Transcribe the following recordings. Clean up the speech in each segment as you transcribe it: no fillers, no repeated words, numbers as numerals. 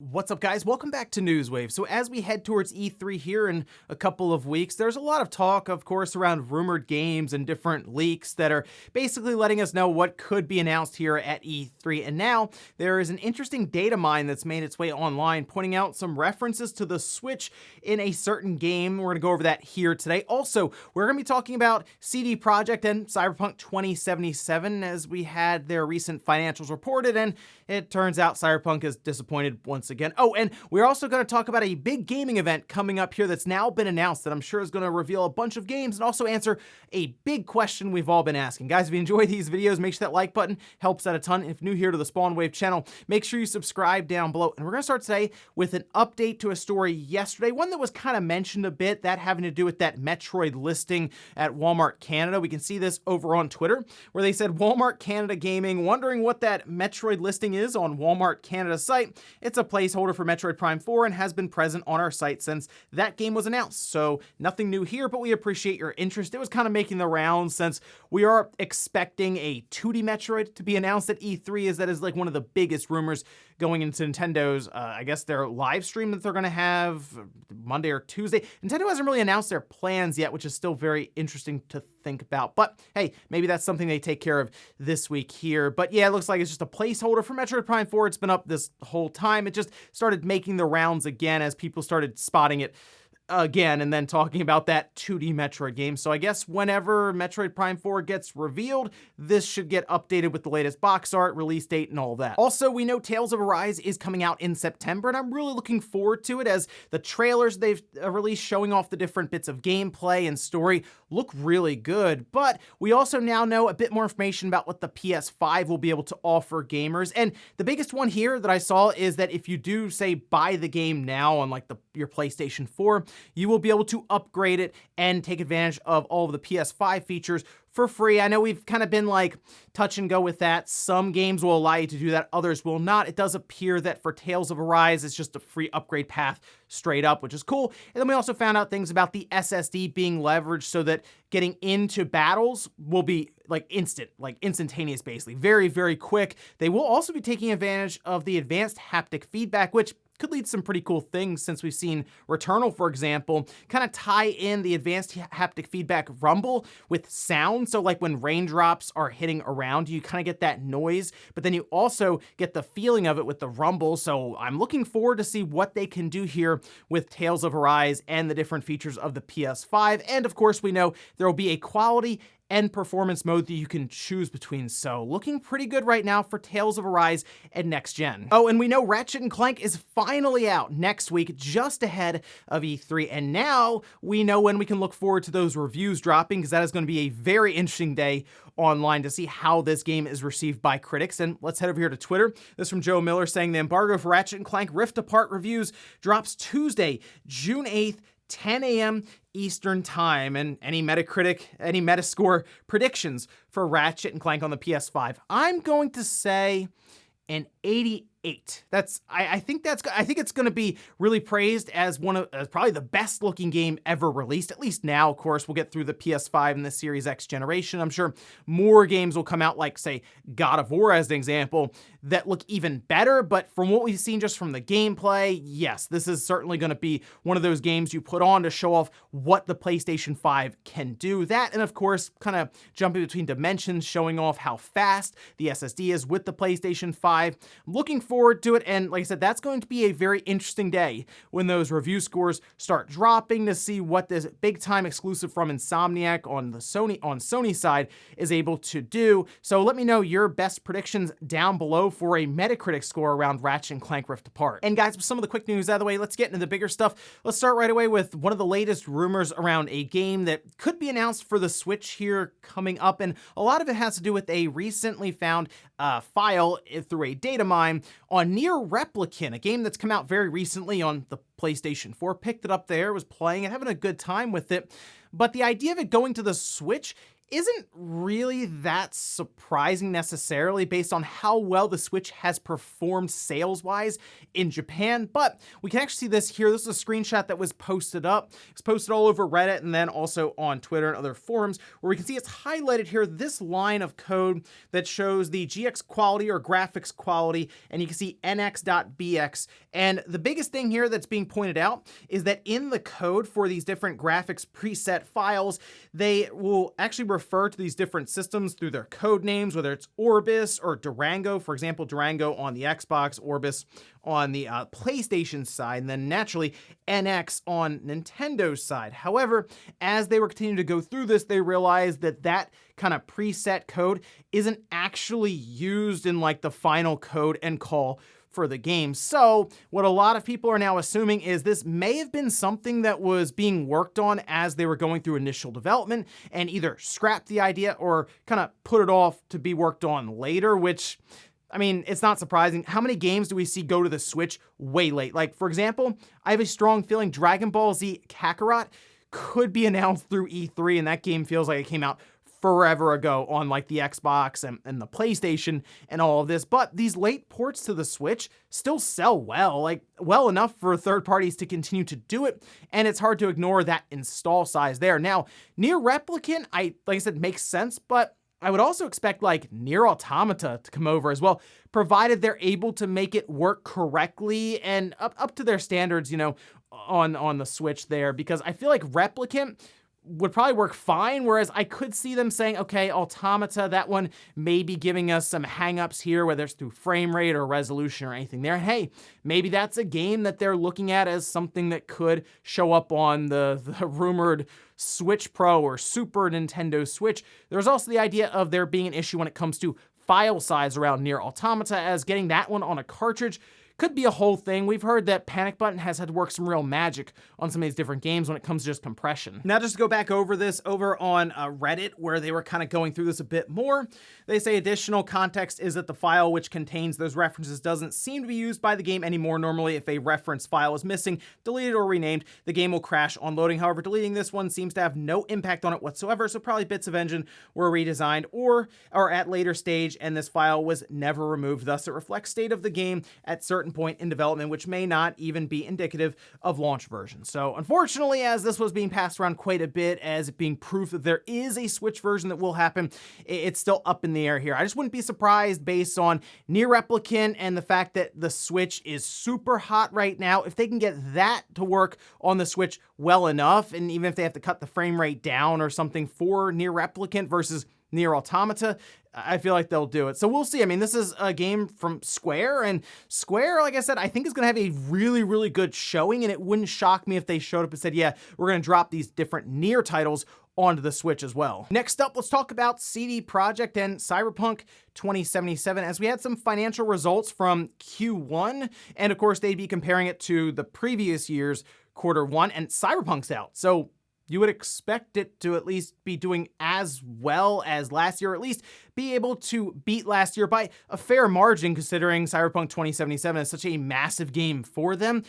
What's up, guys? Welcome back to Newswave. So as we head towards E3 here in a couple of weeks, there's a lot of talk, of course, around rumored games and different leaks that are basically letting us know what could be announced here at E3. And now there is an interesting data mine that's made its way online, pointing out some references to the Switch in a certain game. We're going to go over that here today. Also, we're going to be talking about CD Projekt and Cyberpunk 2077 as we had their recent financials reported, and it turns out Cyberpunk is disappointed once again. Oh, and we're also going to talk about a big gaming event coming up here that's now been announced that I'm sure is going to reveal a bunch of games and also answer a big question we've all been asking. Guys, if you enjoy these videos, make sure that like button helps out a ton. If you're new here to the Spawn Wave channel, make sure you subscribe down below. And we're going to start today with an update to a story yesterday, one that was kind of mentioned a bit, that having to do with that Metroid listing at Walmart Canada. We can see this over on Twitter, where they said Walmart Canada Gaming, wondering what that Metroid listing is on Walmart Canada's site. It's a placeholder for Metroid Prime 4 and has been present on our site since that game was announced. So nothing new here, but we appreciate your interest. It was kind of making the rounds since we are expecting a 2D Metroid to be announced at E3, as that is like one of the biggest rumors going into Nintendo's, I guess their live stream that they're going to have Monday or Tuesday. Nintendo hasn't really announced their plans yet, which is still very interesting to think about. But hey, maybe that's something they take care of this week here. But yeah, it looks like it's just a placeholder for Metroid Prime 4. It's been up this whole time. It just started making the rounds again as people started spotting it again and then talking about that 2D Metroid game. So I guess whenever Metroid Prime 4 gets revealed, this should get updated with the latest box art, release date, and all that. Also, we know Tales of Arise is coming out in September, and I'm really looking forward to it as the trailers they've released showing off the different bits of gameplay and story look really good. But we also now know a bit more information about what the PS5 will be able to offer gamers. And the biggest one here that I saw is that if you do, say, buy the game now on like your PlayStation 4, you will be able to upgrade it and take advantage of all of the PS5 features for free. I know we've kind of been like touch and go with that. Some games will allow you to do that, others will not. It does appear that for Tales of Arise, it's just a free upgrade path straight up, which is cool. And then we also found out things about the SSD being leveraged so that getting into battles will be like instantaneous, basically. Very, very quick. They will also be taking advantage of the advanced haptic feedback, which could lead to some pretty cool things, since we've seen Returnal, for example, kind of tie in the advanced haptic feedback rumble with sound. So like when raindrops are hitting around you kind of get that noise, but then you also get the feeling of it with the rumble. So I'm looking forward to see what they can do here with Tales of Arise and the different features of the PS5. And of course, we know there will be a quality and performance mode that you can choose between. So looking pretty good right now for Tales of Arise and Next Gen. Oh, and we know Ratchet and Clank is finally out next week, just ahead of E3. And now we know when we can look forward to those reviews dropping, because that is going to be a very interesting day online to see how this game is received by critics. And let's head over here to Twitter. This is from Joe Miller saying the Embargo for Ratchet and Clank Rift Apart reviews drops Tuesday, June 8th, 10 a.m. Eastern Time. And any Metacritic, any Metascore predictions for Ratchet and Clank on the PS5? I'm going to say an 88. I think it's going to be really praised as as probably the best looking game ever released, at least now. Of course, we'll get through the PS5 and the Series X generation. I'm sure more games will come out, like say God of War as an example, that look even better. But from what we've seen just from the gameplay, yes, this is certainly going to be one of those games you put on to show off what the PlayStation 5 can do. That, and of course, kind of jumping between dimensions, showing off how fast the SSD is with the PlayStation 5. I'm looking forward to it, and like I said, that's going to be a very interesting day when those review scores start dropping to see what this big time exclusive from Insomniac on Sony side is able to do. So let me know your best predictions down below for a Metacritic score around Ratchet and Clank Rift Apart. And guys, with some of the quick news out of the way, let's get into the bigger stuff. Let's start right away with one of the latest rumors around a game that could be announced for the Switch here coming up, and a lot of it has to do with a recently found file through a data mine on Nier Replicant, a game that's come out very recently on the PlayStation 4. Picked it up there, was playing it, having a good time with it. But the idea of it going to the Switch isn't really that surprising necessarily based on how well the Switch has performed sales-wise in Japan, but we can actually see this here. This is a screenshot that was posted up. It's posted all over Reddit and then also on Twitter and other forums, where we can see it's highlighted here, this line of code that shows the GX quality or graphics quality, and you can see nx.bx. And the biggest thing here that's being pointed out is that in the code for these different graphics preset files, they will actually refer to these different systems through their code names, whether it's Orbis or Durango. For example, Durango on the Xbox, Orbis on the PlayStation side, and then naturally NX on Nintendo's side. However, as they were continuing to go through this, they realized that that kind of preset code isn't actually used in like the final code and call for the game. So what a lot of people are now assuming is this may have been something that was being worked on as they were going through initial development and either scrapped the idea or kind of put it off to be worked on later, which, I mean, it's not surprising. How many games do we see go to the Switch way late? Like, for example, I have a strong feeling Dragon Ball Z Kakarot could be announced through E3, and that game feels like it came out forever ago on like the Xbox and the PlayStation and all of this, but these late ports to the Switch still sell well, like well enough for third parties to continue to do it, and it's hard to ignore that install size there. Now, Nier Replicant, like I said, makes sense, but I would also expect like Nier Automata to come over as well, provided they're able to make it work correctly and up to their standards, you know, on the Switch there, because I feel like Replicant would probably work fine, whereas I could see them saying, okay, Automata, that one may be giving us some hangups here, whether it's through frame rate or resolution or anything there. Hey, maybe that's a game that they're looking at as something that could show up on the rumored Switch Pro or Super Nintendo Switch. There's also the idea of there being an issue when it comes to file size around Nier Automata, as getting that one on a cartridge could be a whole thing. We've heard that Panic Button has had to work some real magic on some of these different games when it comes to just compression. Now, just to go back over this over on Reddit, where they were kind of going through this a bit more, they say additional context is that the file which contains those references doesn't seem to be used by the game anymore. Normally, if a reference file is missing, deleted, or renamed, the game will crash on loading. However, deleting this one seems to have no impact on it whatsoever, so probably bits of engine were redesigned or at later stage, and this file was never removed. Thus, it reflects state of the game at certain point in development, which may not even be indicative of launch version. So unfortunately, as this was being passed around quite a bit as it being proof that there is a Switch version that will happen, it's still up in the air here. I just wouldn't be surprised based on Nier Replicant and the fact that the Switch is super hot right now. If they can get that to work on the Switch well enough, and even if they have to cut the frame rate down or something for Nier Replicant versus Nier Automata, I feel like they'll do it. So we'll see. I mean, this is a game from Square, and Square, like I said, I think is going to have a really, really good showing, and it wouldn't shock me if they showed up and said, yeah, we're going to drop these different Nier titles onto the Switch as well. Next up, let's talk about CD Projekt and Cyberpunk 2077, as we had some financial results from Q1, and of course, they'd be comparing it to the previous year's Q1, and Cyberpunk's out. So you would expect it to at least be doing as well as last year, or at least be able to beat last year by a fair margin, considering Cyberpunk 2077 is such a massive game for them.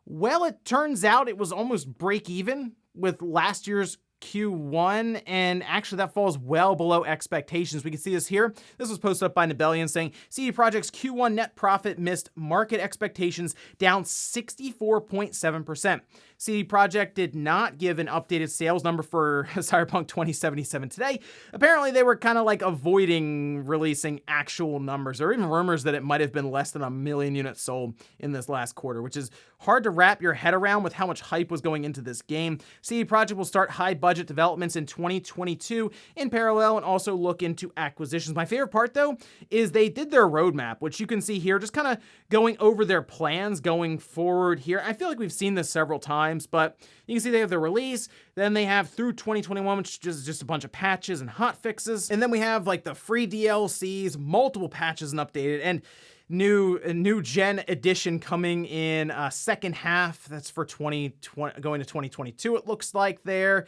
Well, it turns out it was almost break even with last year's Q1, and actually that falls well below expectations. We can see this here. This was posted up by Nebellion saying CD Projekt's Q1 net profit missed market expectations, down 64.7%. CD Projekt did not give an updated sales number for Cyberpunk 2077 today. Apparently they were kind of like avoiding releasing actual numbers, or even rumors that it might have been less than 1 million units sold in this last quarter, which is hard to wrap your head around with how much hype was going into this game. CD Projekt will start high budget developments in 2022 in parallel and also look into acquisitions. My favorite part though is they did their roadmap, which you can see here, just kind of going over their plans going forward here. I feel like we've seen this several times, but you can see they have their release, then they have through 2021, which is just a bunch of patches and hot fixes, and then we have like the free DLCs, multiple patches and updated, and new gen edition coming in second half. That's for 2020 going to 2022, it looks like there.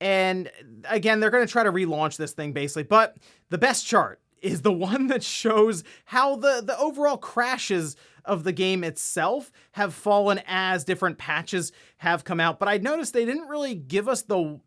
And again, they're going to try to relaunch this thing basically, but the best chart is the one that shows how the overall crashes of the game itself have fallen as different patches have come out. But I noticed they didn't really give us the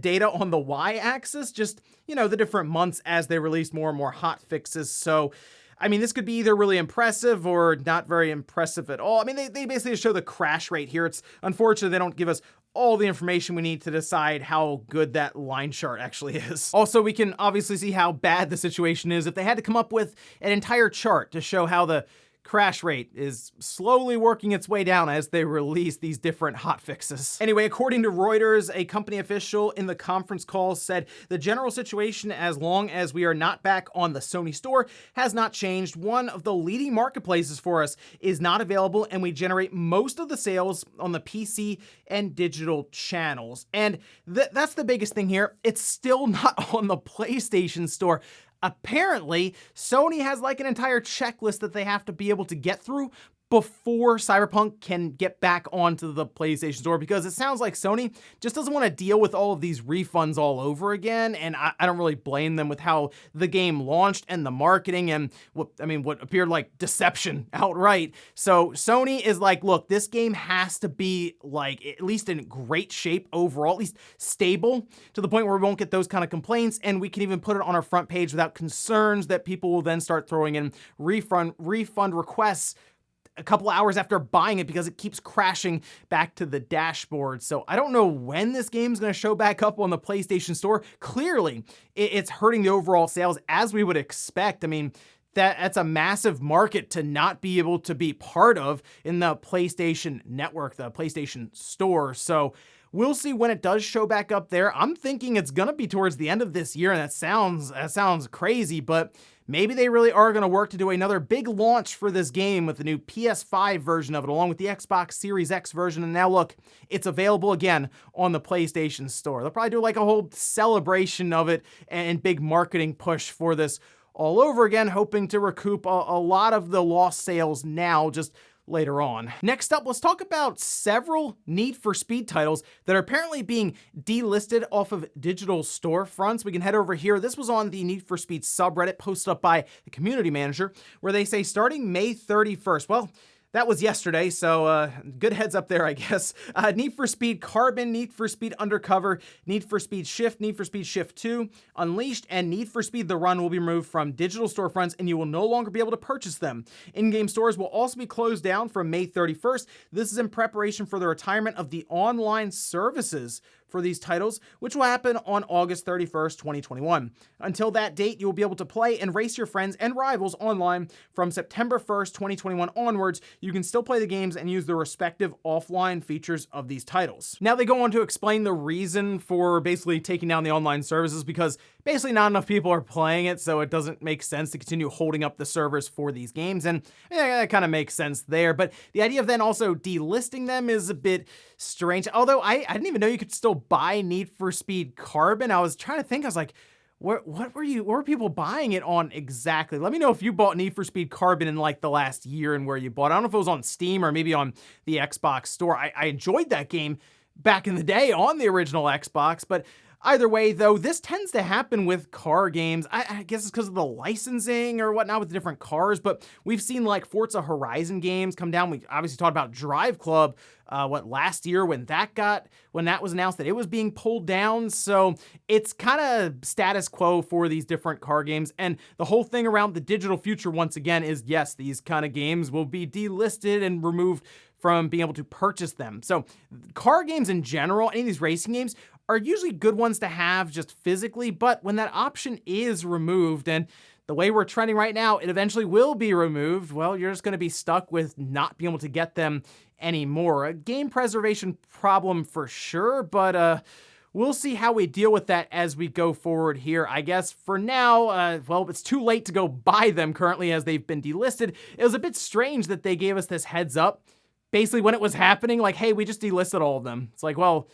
data on the y-axis, just, the different months as they released more and more hot fixes. So, I mean, this could be either really impressive or not very impressive at all. I mean, they basically show the crash rate here. It's unfortunate they don't give us all the information we need to decide how good that line chart actually is. Also, we can obviously see how bad the situation is if they had to come up with an entire chart to show how the crash rate is slowly working its way down as they release these different hotfixes. Anyway, according to Reuters, a company official in the conference call said the general situation, as long as we are not back on the Sony store, has not changed. One of the leading marketplaces for us is not available, and we generate most of the sales on the PC and digital channels. And that's the biggest thing here. It's still not on the PlayStation store. Apparently, Sony has like an entire checklist that they have to be able to get through before Cyberpunk can get back onto the PlayStation Store, because it sounds like Sony just doesn't want to deal with all of these refunds all over again, and I don't really blame them with how the game launched and the marketing and what appeared like deception outright. So Sony is like, look, this game has to be like at least in great shape overall, at least stable, to the point where we won't get those kind of complaints, and we can even put it on our front page without concerns that people will then start throwing in refund requests a couple hours after buying it because it keeps crashing back to the dashboard. So I don't know when this game's going to show back up on the PlayStation Store. Clearly, it's hurting the overall sales as we would expect. I mean, that's a massive market to not be able to be part of in the PlayStation Network, the PlayStation Store. So we'll see when it does show back up there. I'm thinking it's going to be towards the end of this year, and that sounds crazy, but maybe they really are going to work to do another big launch for this game with the new PS5 version of it, along with the Xbox Series X version. And now look, it's available again on the PlayStation Store. They'll probably do like a whole celebration of it and big marketing push for this all over again, hoping to recoup a lot of the lost sales now, just later on. Next up, let's talk about several Need for Speed titles that are apparently being delisted off of digital storefronts. We can head over here. This was on the Need for Speed subreddit posted up by the community manager, where they say starting May 31st. Well, that was yesterday, so good heads up there, I guess. Need for Speed Carbon, Need for Speed Undercover, Need for Speed Shift, Need for Speed Shift 2, Unleashed, and Need for Speed The Run will be removed from digital storefronts, and you will no longer be able to purchase them. In-game stores will also be closed down from May 31st. This is in preparation for the retirement of the online services for these titles, which will happen on August 31st, 2021. Until that date, you will be able to play and race your friends and rivals online from September 1st, 2021 onwards. You can still play the games and use the respective offline features of these titles. Now they go on to explain the reason for basically taking down the online services, because basically not enough people are playing it, so it doesn't make sense to continue holding up the servers for these games, and that kind of makes sense there. But the idea of then also delisting them is a bit strange, although I didn't even know you could still buy Need for Speed Carbon. I was trying to think, I was like, what were people buying it on exactly? Let me know if you bought Need for Speed Carbon in like the last year and where you bought it. I don't know if it was on Steam or maybe on the Xbox store. I enjoyed that game back in the day on the original Xbox, but either way, though, this tends to happen with car games. I guess it's because of the licensing or whatnot with the different cars, but we've seen like Forza Horizon games come down. We obviously talked about Drive Club, last year when that was announced that it was being pulled down. So it's kind of status quo for these different car games. And the whole thing around the digital future, once again, is yes, these kind of games will be delisted and removed from being able to purchase them. So car games in general, any of these racing games, are usually good ones to have just physically, but when that option is removed, and the way we're trending right now, it eventually will be removed, well, you're just going to be stuck with not being able to get them anymore. A game preservation problem for sure, but we'll see how we deal with that as we go forward here. I guess for now, well, it's too late to go buy them currently as they've been delisted. It was a bit strange that they gave us this heads up basically when it was happening, like, hey, we just delisted all of them. It's like, well,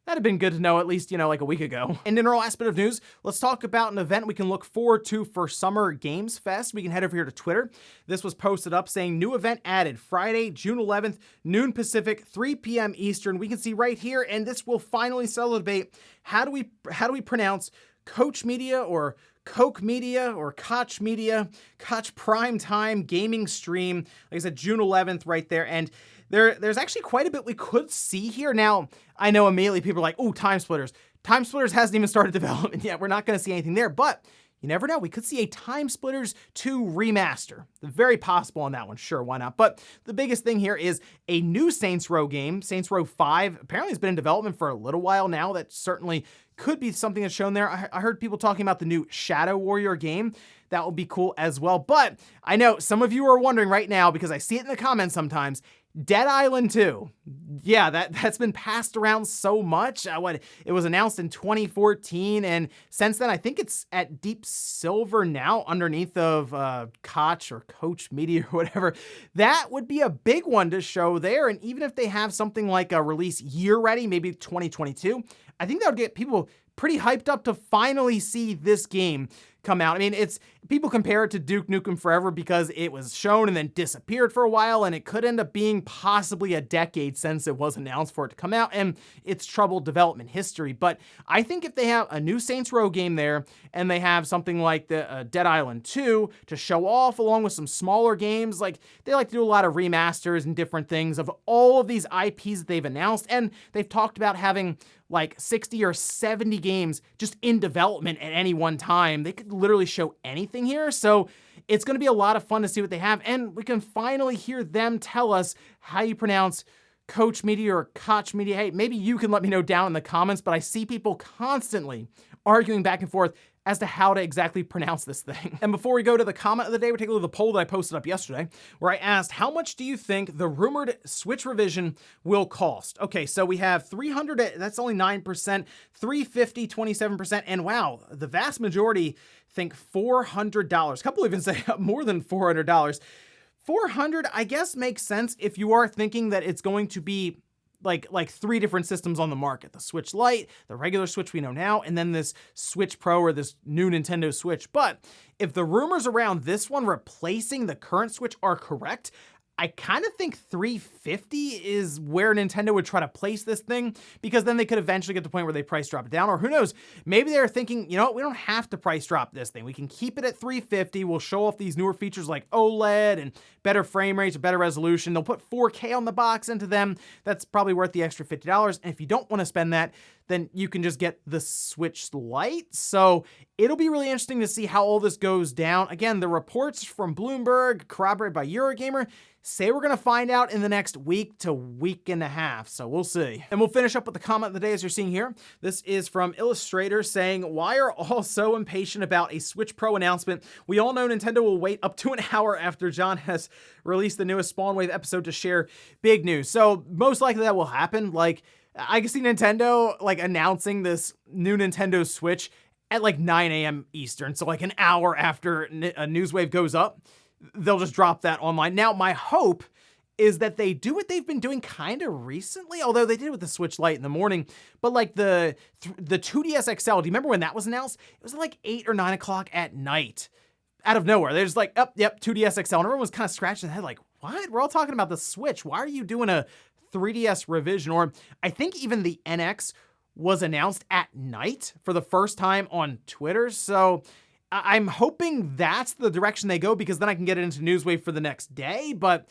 that'd have been good to know at least, like a week ago. And in our last bit of news, let's talk about an event we can look forward to for Summer Games Fest. We can head over here to Twitter. This was posted up saying new event added Friday, June 11th, noon Pacific, 3 p.m. Eastern. We can see right here, and this will finally celebrate how do we pronounce Koch Media or Koch Media or Koch Media, Koch Primetime Gaming Stream. Like I said, June 11th right there. And there's actually quite a bit we could see here. Now, I know immediately people are like, oh, Time Splitters. Time Splitters hasn't even started development yet. We're not going to see anything there, but you never know. We could see a Time Splitters 2 remaster. Very possible on that one. Sure, why not? But the biggest thing here is a new Saints Row game. Saints Row 5 apparently has been in development for a little while now. That certainly could be something that's shown there. I heard people talking about the new Shadow Warrior game. That would be cool as well. But I know some of you are wondering right now, because I see it in the comments sometimes, Dead Island 2. Yeah, that's been passed around so much. It was announced in 2014, and since then, I think it's at Deep Silver now, underneath of Koch or Coach Media or whatever. That would be a big one to show there, and even if they have something like a release year ready, maybe 2022, I think that would get people pretty hyped up to finally see this game come out. I mean, people compare it to Duke Nukem Forever because it was shown and then disappeared for a while, and it could end up being possibly a decade since it was announced for it to come out, and it's troubled development history. But I think if they have a new Saints Row game there, and they have something like the Dead Island 2 to show off, along with some smaller games, like they like to do a lot of remasters and different things of all of these IPs that they've announced, and they've talked about having like 60 or 70 games just in development at any one time. They could literally show anything here. So it's going to be a lot of fun to see what they have. And we can finally hear them tell us how you pronounce Coach Media or Koch Media. Hey, maybe you can let me know down in the comments, but I see people constantly arguing back and forth as to how to exactly pronounce this thing. And before we go to the comment of the day, we take a look at the poll that I posted up yesterday, where I asked, how much do you think the rumored Switch revision will cost? Okay, so we have 300, that's only 9%, 350, 27%, and wow, the vast majority think $400. A couple even say more than $400. 400, I guess, makes sense if you are thinking that it's going to be like 3 different systems on the market. The Switch Lite, the regular Switch we know now, and then this Switch Pro or this new Nintendo Switch. But if the rumors around this one replacing the current Switch are correct, I kind of think 350 is where Nintendo would try to place this thing, because then they could eventually get to the point where they price drop it down, or who knows, maybe they're thinking, you know what, we don't have to price drop this thing. We can keep it at 350. We'll show off these newer features like OLED and better frame rates, better resolution. They'll put 4K on the box into them. That's probably worth the extra $50. And if you don't want to spend that, then you can just get the Switch Lite. So it'll be really interesting to see how all this goes down. Again, the reports from Bloomberg, corroborated by Eurogamer, say we're going to find out in the next week to week and a half. So we'll see. And we'll finish up with the comment of the day as you're seeing here. This is from Illustrator saying, why are all so impatient about a Switch Pro announcement? We all know Nintendo will wait up to an hour after John has released the newest Spawn Wave episode to share big news. So most likely that will happen. Like, I can see Nintendo like announcing this new Nintendo Switch at like 9 a.m. Eastern. So like an hour after a news wave goes up, they'll just drop that online. Now, my hope is that they do what they've been doing kind of recently, although they did it with the Switch Lite in the morning, but like the 2DS XL, do you remember when that was announced? It was like 8 or 9 o'clock at night. Out of nowhere, they're just like, oh, yep, 2DS XL. And everyone was kind of scratching their head like, what? We're all talking about the Switch. Why are you doing a 3DS revision? Or I think even the NX was announced at night for the first time on Twitter. So I'm hoping that's the direction they go, because then I can get it into Newswave for the next day. But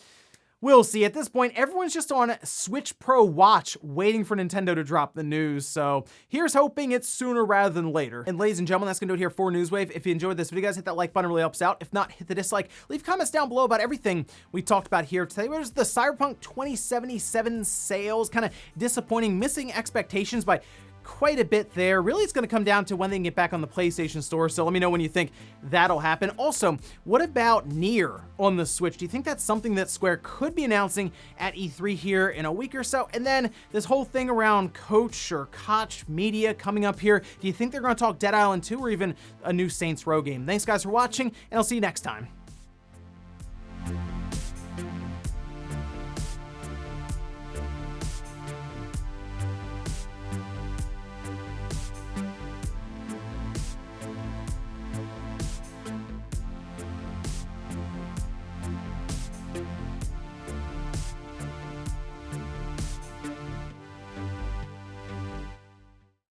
we'll see. At this point, everyone's just on Switch Pro watch, waiting for Nintendo to drop the news. So here's hoping it's sooner rather than later. And ladies and gentlemen, that's going to do it here for Newswave. If you enjoyed this video, guys, hit that like button. It really helps out. If not, hit the dislike. Leave comments down below about everything we talked about here today. Where's the Cyberpunk 2077 sales? Kind of disappointing, missing expectations by quite a bit there. Really, it's going to come down to when they can get back on the PlayStation Store, so let me know when you think that'll happen. Also, what about Nier on the Switch? Do you think that's something that Square could be announcing at E3 here in a week or so? And then this whole thing around Coach or Koch Media coming up here, do you think they're going to talk Dead Island 2 or even a new Saints Row game? Thanks guys for watching, and I'll see you next time.